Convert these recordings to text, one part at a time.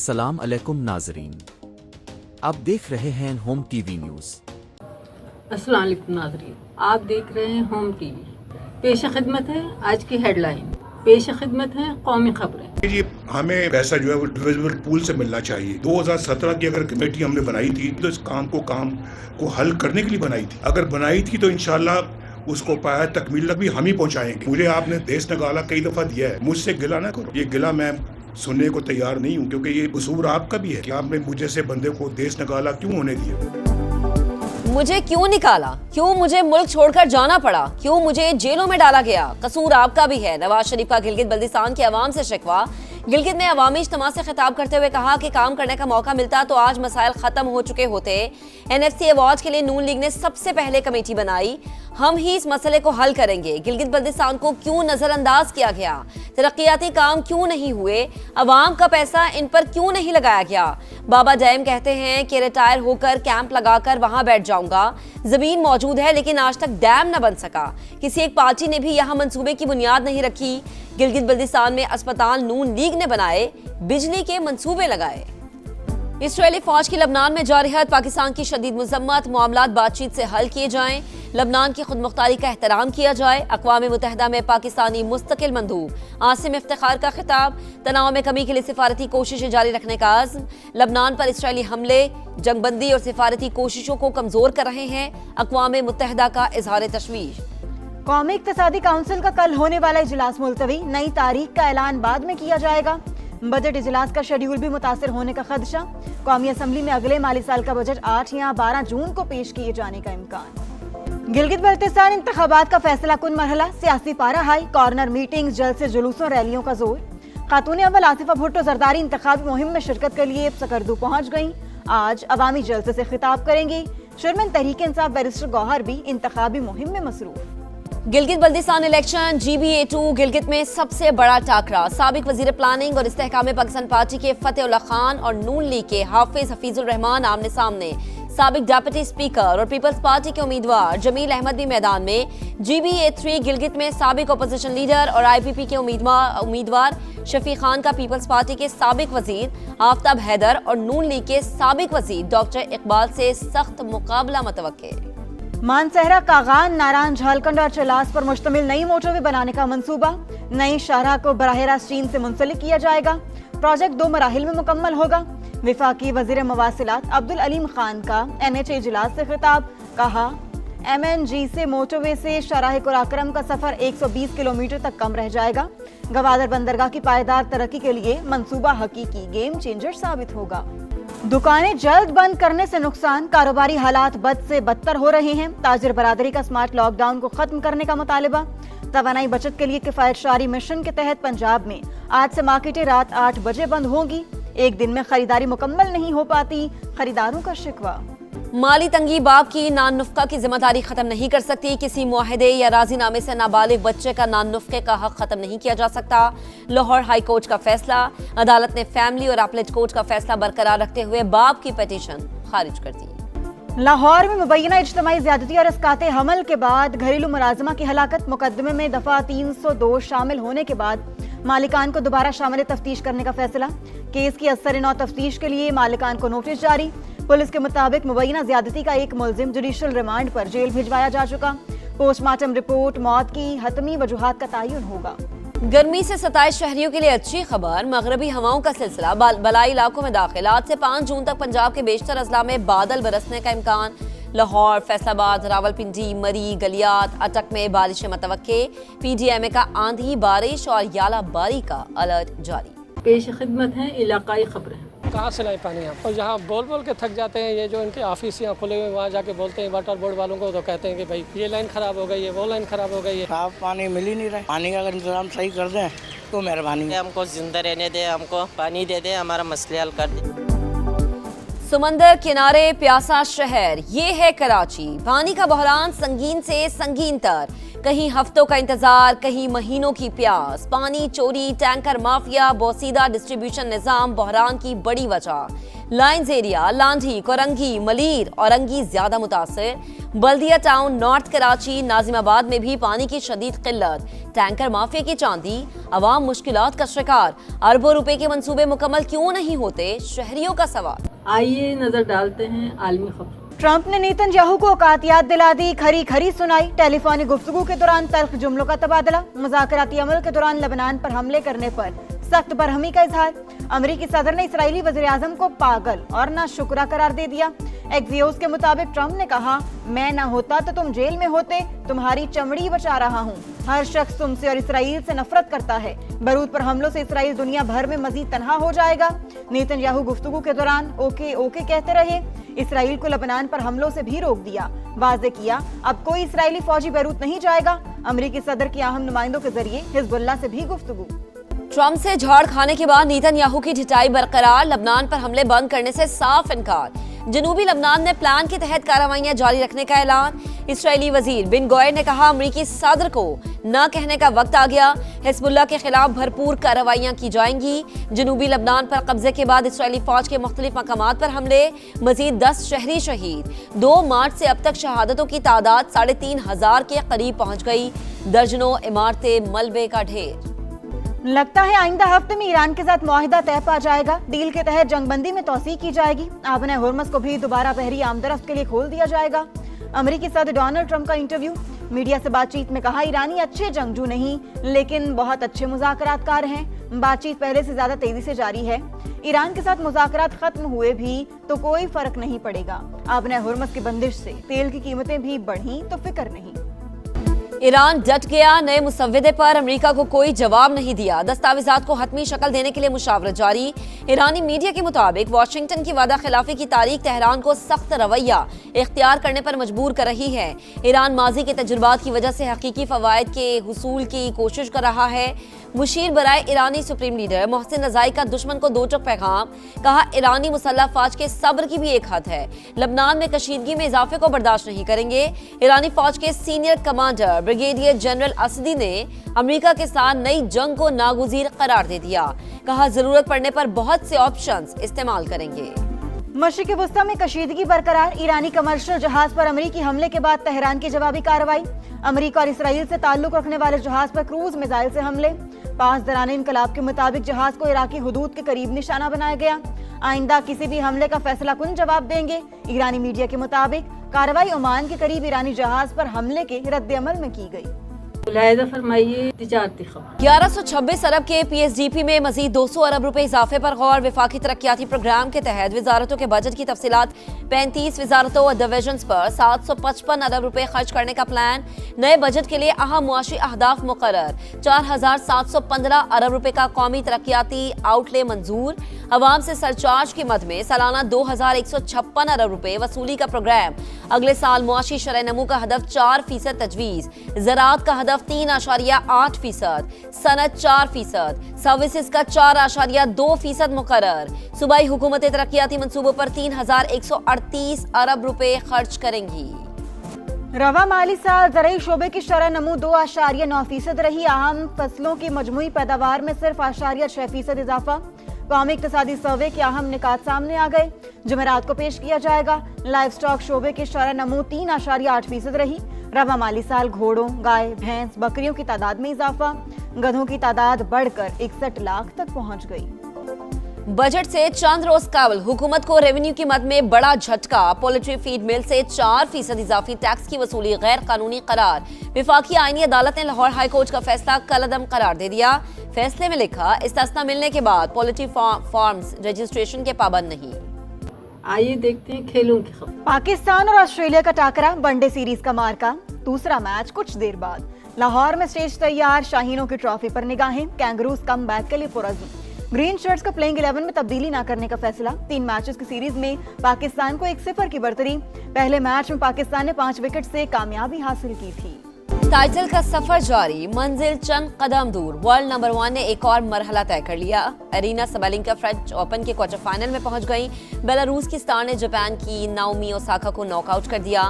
अस्सलाम अलैकुम नाजरीन, आप देख रहे हैं होम टीवी न्यूज़। अस्सलाम वालेकुम नाज़रीन, आप देख रहे हैं होम टीवी। पेश खिदमत है आज की हेडलाइन। पेश खिदमत है कौमी खबरें। जी, हमें पैसा जो है वो डिविजिबल पूल से मिलना चाहिए। 2017 की अगर कमेटी हमने बनाई थी तो इस काम को हल करने के लिए बनाई थी। अगर बनाई थी तो इंशाल्लाह उसको पाया तकमील तक भी हम ही पहुंचाएंगे। मुझे आपने देश नगाला कई दफ़ा दिया है, मुझसे गिला ना करो। ये गिला मैं सुनने को तैयार नहीं हूँ, क्योंकि ये कसूर आपका भी है कि आपने मुझे से बंदे को देश नगाला क्यों होने दिया। मुझे क्यों निकाला, क्यों मुझे मुल्क छोड़कर जाना पड़ा, क्यों मुझे जेलों में डाला गया, कसूर आपका भी है। नवाज शरीफ का गिलगित बल्दिस्तान के अवाम से शिकवा। गिलगित में अवामी इज्तिमा से खिताब करते हुए कहा कि काम करने का मौका मिलता तो आज मसाइल खत्म हो चुके होते। NFC अवार्ड के लिए नून लीग ने सबसे पहले कमेटी बनाई, हम ही इस मसले को हल करेंगे। गिलगित बल्दिस्तान को क्यों नजरअंदाज किया गया, तरक्याती काम क्यों नहीं हुए, अवाम का पैसा इन पर क्यों नहीं लगाया गया। बाबा डैम कहते हैं कि रिटायर होकर कैंप लगाकर वहां बैठ जाऊंगा। जमीन मौजूद है लेकिन आज तक डैम न बन सका। किसी एक पार्टी ने भी यहाँ मंसूबे की बुनियाद नहीं रखी। गिलगित बल्दिस्तान में अस्पताल नून लीग ने बनाए, बिजली के मंसूबे लगाए। इसराइली फौज की लबनान में जारियत, पाकिस्तान की शदीद मुजम्मत, मामलात बातचीत से हल किए जाएं, लबनान की खुद मुख्तारी का एहतराम किया जाए। अक़वाम मुत्तहिदा में पाकिस्तानी मुस्तकिल मंदूब आसिम इफ्तिखार का खिताब, तनाव में कमी के लिए सिफारती कोशिशें जारी रखने का आज़्म। लबनान पर इसराइली हमले जंगबंदी और सिफारती कोशिशों को कमजोर कर रहे हैं, अक़वाम मुत्तहिदा का इजहार तशवीश। कौमी इक़्तिसादी काउंसिल का कल होने वाला इजलास मुलतवी, नई तारीख का ऐलान बाद में किया जाएगा। बजट इजलास का शेड्यूल भी मुतासिर होने का खदशा। कौमी असम्बली में अगले माली साल का बजट 8 या 12 जून को पेश किए जाने का इम्कान। गिलगित बल्तिस्तान इंतखाबात का फैसला कुन मरहला, सियासी पारा हाई, कॉर्नर मीटिंग, जल्द से जुलूसों रैलियों का जोर। खातून अव्वल आसिफा भुट्टो जरदारी इंतखाबी मुहिम में शिरकत के लिए सकरदू पहुंच गईं। आज अवामी जलसे से खिताब करेंगी। चेयरमैन तहरीक इंसाफ बैरिस्टर गौहर भी इंतखाबी मुहिम में मसरूफ। गिलगित बल्दिस्तान इलेक्शन GBA2 गिलगित में सबसे बड़ा टाकरा। साबिक वजीर प्लानिंग और इस्तेहकाम पाकिस्तान पार्टी के फतेहुल्लाह खान और नून लीग के हाफिज हफीजुर रहमान आमने सामने। साबिक डिप्टी स्पीकर और पीपल्स पार्टी के उम्मीदवार जमील अहमद भी मैदान में। GBA3 गिलगित में साबिक अपोजिशन लीडर और IPP के उम्मीदवार शफीक खान का पीपल्स पार्टी के साबिक वजीर आफ्ताब हैदर और नून लीग के साबिक वजीर डॉक्टर इकबाल से सख्त मुकाबला मुतवक्के। मानसहरा, कागान, नारायण, झालकंड और चलास पर मुश्तमिल नई मोटरवे बनाने का मंसूबा। नई शाहराह को बराह रास्त चीन से मुंसलिक किया जाएगा। प्रोजेक्ट 2 मराहिल में मुकम्मल होगा। विफाकी वजीर मवासिलात अब्दुल अलीम खान का NHA इजलास से खिताब, कहा MNG से मोटरवे से शाहराह कुराक्रम का सफर 120 किलोमीटर तक कम रह जाएगा। गवादर बंदरगाह की पायदार तरक्की के लिए मंसूबा हकीकी गेम चेंजर साबित होगा। दुकानें जल्द बंद करने से नुकसान, कारोबारी हालात बद से बदतर हो रहे हैं। ताजिर बरादरी का स्मार्ट लॉकडाउन को खत्म करने का मुतालिबा। तवानाई बचत के लिए किफायतशारी मिशन के तहत पंजाब में आज से मार्केटें रात 8 बजे बंद होंगी। एक दिन में खरीदारी मुकम्मल नहीं हो पाती, खरीदारों का शिकवा। माली तंगी बाप की नान नुफ्का की जिम्मेदारी खत्म नहीं कर सकती। किसी मुआहदे या राजीनामे से नाबालिग बच्चे का नान नुफ्के का हक खत्म नहीं किया जा सकता। लाहौर हाई कोर्ट का फैसला, अदालत ने फैमिली और अपीलेट कोर्ट का फैसला बरकरार रखते हुए बाप की पिटीशन खारिज कर दी। लाहौर में मुबैना इज्तिमाई ज़्यादती और इसकाते हमल के बाद घरेलू मुलाजमा की हलाकत। मुकदमे में दफा 302 शामिल होने के बाद मालिकान को दोबारा शामिल तफ्तीश करने का फैसला। केस की असर नौ तफ्तीश के लिए मालिकान को नोटिस जारी। पुलिस के मुताबिक मुबैना ज़्यादती का एक मुलजिम जुडिशल रिमांड पर जेल भिजवाया जा चुका। पोस्टमार्टम रिपोर्ट मौत की हतमी वजूहात का तयन होगा। गर्मी से 27 शहरियों के लिए अच्छी खबर। मगरबी हवाओं का सिलसिला बलाई इलाकों में दाखिल। आज से 5 जून तक पंजाब के बेशतर अजला में बादल बरसने का इम्कान। लाहौर, फैसलाबाद, रावलपिंडी, मरी, गलियात, अटक में बारिश मतवक्के। PDMA का आंधी, बारिश और याला बारी का अलर्ट जारी। पेश खिदमत है इलाकाई खबरें। कहाँ से लाए पानी आप, और जहाँ बोल बोल के थक जाते हैं। ये जो इनके ऑफिस यहाँ खुले हुए, वहाँ जाके बोलते हैं वाटर बोर्ड वालों को, तो कहते हैं कि भाई ये लाइन खराब हो गई है, वो लाइन खराब हो गई है। साफ पानी मिल ही नहीं रहा है। पानी का अगर इंतजाम सही कर दें तो मेहरबानी। हमको जिंदा रहने दे, हमको पानी दे दे, हमारा मसले हल कर दे। समंदर किनारे प्यासा शहर, ये है कराची। पानी का बहरान संगीन से संगीन तर। कहीं हफ्तों का इंतजार, कहीं महीनों की प्यास। पानी चोरी, टैंकर माफिया, बोसीदा डिस्ट्रीब्यूशन निजाम बहरान की बड़ी वजह। लाइन्स एरिया, लांढी, कोरंगी, मलीर, औरंगी ज्यादा मुतासिर। बल्दिया टाउन, नॉर्थ कराची, नाजिमाबाद में भी पानी की शदीद किल्लत। टैंकर माफिया की चांदी, अवाम मुश्किलात का शिकार। अरबों रुपए के मंसूबे मुकम्मल क्यों नहीं होते, शहरियों का सवाल। आइए नजर डालते हैं आलमी खबरों। ट्रंप ने नेतन्याहू को औकात याद दिला दी, खरी खरी सुनाई। टेलीफोनिक गुफ्तगू के दौरान तल्ख जुमलों का तबादला। मुज़ाकराती अमल के दौरान लेबनान पर हमले करने पर सख्त बरहमी का इजहार। अमरीकी सदर ने इस्राएली वज़ीर-ए-आज़म को पागल और नाशुक्रा करार दे दिया। एक्सियोस के मुताबिक ट्रंप ने कहा, मैं ना होता तो तुम जेल में होते, तुम्हारी चमड़ी बचा रहा हूँ। हर शख्स तुमसे और इसराइल से नफरत करता है। बरूद पर हमलों से इसराइल दुनिया भर में मजीद तनहा हो जाएगा। नेतन्याहू गुफ्तगू के दौरान ओके ओके कहते रहे। इसराइल को लेबनान पर हमलों से भी रोक दिया। वाज़े किया, अब कोई इसराइली फौजी बैरूत नहीं जाएगा। अमरीकी सदर की अहम नुमाइंदों के जरिए हिजबुल्लाह से भी गुफ्तगू। ट्रंप से झाड़ खाने के बाद नेतन्याहू की ढिठाई बरकरार। लेबनान पर हमले बंद करने से साफ इनकार। जनूबी लेबनान में प्लान के तहत कार्रवाइयां जारी रखने का ऐलान। इस्राएली वजीर बिन गोयर ने कहा, अमरीकी सदर को न कहने का वक्त आ गया। हिजबुल्लाह के खिलाफ भरपूर कार्रवाइयां की जाएंगी। जनूबी लेबनान पर कब्जे के बाद इसराइली फौज के मुख्तलिफ मकामात पर हमले, मजीद 10 शहरी शहीद। 2 मार्च से अब तक शहादतों की तादाद 3,500 के करीब पहुंच गई। दर्जनों इमारतें मलबे का ढेर। लगता है आइंदा हफ्ते में ईरान के साथ मुआहिदा तय पा जाएगा। डील के तहत जंगबंदी में तौसीह की जाएगी। आबने हुर्मस को भी दोबारा बहरी आमदरफ्त के लिए खोल दिया जाएगा। अमेरिकी सदर डोनाल्ड ट्रंप का इंटरव्यू। मीडिया से बातचीत में कहा, ईरानी अच्छे जंगजू नहीं लेकिन बहुत अच्छे मुज़ाकरातकार हैं। बातचीत पहले से ज्यादा तेजी से जारी है। ईरान के साथ मुज़ाकरात खत्म हुए भी तो कोई फर्क नहीं पड़ेगा। आबने हुर्मस की बंदिश से तेल की कीमतें भी बढ़ी तो फिक्र नहीं। ईरान डट गया, नए मुसव्विदे पर अमेरिका को कोई जवाब नहीं दिया। दस्तावेजात को हतमी शक्ल देने के लिए मुशावरत जारी। ईरानी मीडिया के मुताबिक वाशिंगटन की वादा खिलाफी की तारीख तेहरान को सख्त रवैया इख्तियार करने पर मजबूर कर रही है। ईरान माजी के तजुर्बात की वजह से हकीकी फवायद के हुसूल की कोशिश कर रहा है। मुशीर बराए ईरानी सुप्रीम लीडर मोहसिन रज़ाई का दुश्मन को 2 टुक पैगाम। कहा, ईरानी मुसल्लह फौज के सब्र की भी एक हद है। लेबनान में कशीदगी में इजाफे को बर्दाश्त नहीं करेंगे। ईरानी फौज के सीनियर कमांडर ब्रिगेडियर जनरल असदी ने अमेरिका के साथ नई जंग को नागुज़ीर करार दे दिया। कहा, जरूरत पड़ने पर बहुत से ऑप्शंस इस्तेमाल करेंगे। मशरिक़ वस्ता में कशीदगी बरकरार। ईरानी कमर्शियल जहाज पर अमेरिकी हमले के बाद तेहरान की जवाबी कार्रवाई। अमेरिका और इसराइल से ताल्लुक रखने वाले जहाज पर क्रूज मिसाइल से हमले। पास दराने इनकलाब के मुताबिक जहाज को इराकी हुदूद के करीब निशाना बनाया गया। आइंदा किसी भी हमले का फैसला कुन जवाब देंगे। ईरानी मीडिया के मुताबिक कार्रवाई ओमान के करीब ईरानी जहाज पर हमले के रद्द-ए-अमल में की गई। मुलाहिजा फरमाइए तिजारती खबर। 1126 अरब के PSDP में मजीद 200 अरब रुपए इजाफे पर गौर। वफाकी तरक्याती प्रोग्राम के तहत वजारतों के बजट की तफसीलात। 35 वजारतों और डिवीजन्स पर 755 अरब रुपए खर्च करने का प्लान। नए बजट के लिए अहम मुआशी अहदाफ मुकर्रर। 4715 अरब रुपए का कौमी तरक्याती आउटले मंजूर। अवाम से सरचार्ज की मद में सालाना 2156 अरब रुपए वसूली का प्रोग्राम। अगले साल मुआशी शरह नमू का हदफ 4% तजवीज। ज़राअत का हदफ 3.8%, सनत 4%, सर्विसेज का 4.2% मुकर्रर। सूबाई हुकूमतें तरक्याती मंसूबों पर 3138 अरब रुपए खर्च करेंगी। रवा माली साल ज़राई शोबे की शरह नमू 2.9% रही। अहम फसलों की मजमूई पैदावार में सिर्फ 6% इजाफा। कौमी इक्तिसादी सर्वे के अहम निकात सामने आ गए। जुमेरात को पेश किया जाएगा। लाइव स्टॉक शोबे की शरह नमू 3.8% रही। रवा माली साल घोड़ों, गाय, भैंस, बकरियों की तादाद में इजाफा। गधों की तादाद बढ़कर 61 लाख तक पहुंच गई। बजट से चंद रोज कबल हुकूमत को रेवेन्यू की मद में बड़ा झटका। पोल्ट्री फीड मिल से 4% इजाफी टैक्स की वसूली गैर कानूनी करार। विफाकी आईनी अदालत ने लाहौर हाई कोर्ट का फैसला कलअदम करार दे दिया। फैसले में लिखा, इस्तिस्ना मिलने के बाद पोल्ट्री फार्म्स रजिस्ट्रेशन के पाबंद नहीं। आइए देखते हैं खेलों की खबर। पाकिस्तान और ऑस्ट्रेलिया का टाकरा, वनडे सीरीज का मार्का। दूसरा मैच कुछ देर बाद। लाहौर में स्टेज तैयार, शाहीनों की ट्रॉफी पर निगाहें। कैंगरूज कमबैक के लिए पुरज़्म। ग्रीन शर्ट्स का प्लेइंग 11 में तब्दीली न करने का फैसला। 3 मैचेस की सीरीज में पाकिस्तान को 1-0 की बढ़तरी। पहले मैच में पाकिस्तान ने 5 विकेट से कामयाबी हासिल की थी। टाइटल का सफर जारी, मंजिल चंद कदम दूर। वर्ल्ड नंबर 1 ने एक और मरहला तय कर लिया। अरीना सबालेंका फ्रेंच ओपन के क्वार्टर फाइनल में पहुंच गई। बेलारूस की स्टार ने जापान की नाओमी ओसाका को नॉकआउट कर दिया।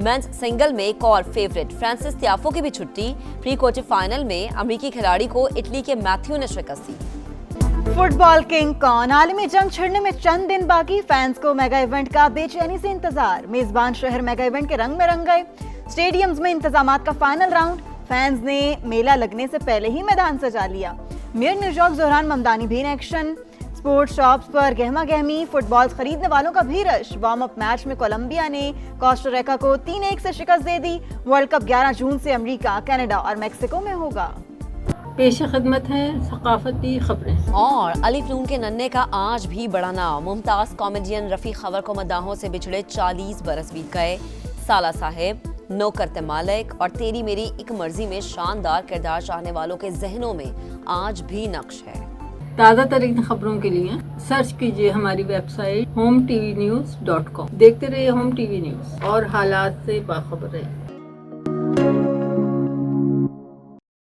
मेंस सिंगल में एक और फेवरेट फ्रांसिस तियाफो की भी छुट्टी। प्री क्वार्टर फाइनल में अमेरिकी खिलाड़ी को इटली के मैथ्यू ने शिकस्त दी। फुटबॉल किंग कौन? आलमी जंग छिड़ने में चंद दिन बाकी, फैंस को मेगा इवेंट का बेचैनी से इंतजार। मेजबान शहर मेगा इवेंट के रंग में रंग गए। स्टेडियम्स में इंतजामात का फाइनल राउंड। फैंस ने मेला लगने से पहले ही मैदान सजा लिया। मेयर न्यूयॉर्क ज़ोहरान ममदानी भी इन एक्शन। स्पोर्ट्स शॉप्स पर गहमा गहमी, फुटबॉल खरीदने वालों का भी रश। वार्म अप मैच में कोलंबिया ने कोस्टारिका को 3-1 से शिकस्त दे दी। वर्ल्ड कप 11 जून से अमेरिका, कनाडा और मेक्सिको में होगा। पेश खिदमत है सकाफती खबरें। और अलिफ नून के नन्हे का आज भी बड़ा नाम। मुमताज कॉमेडियन रफ़ीक खबर को मद्दाहों से बिछड़े 40 बरस बीत गए। साला साहिब, नौकरते मालिक और तेरी मेरी एक मर्जी में शानदार किरदार चाहने वालों के जहनों में आज भी नक्श है। ताज़ा तरीन खबरों के लिए सर्च कीजिए हमारी वेबसाइट hometvnews.com। देखते रहिए होम टीवी न्यूज़ और हालात से बाखबर रहिए।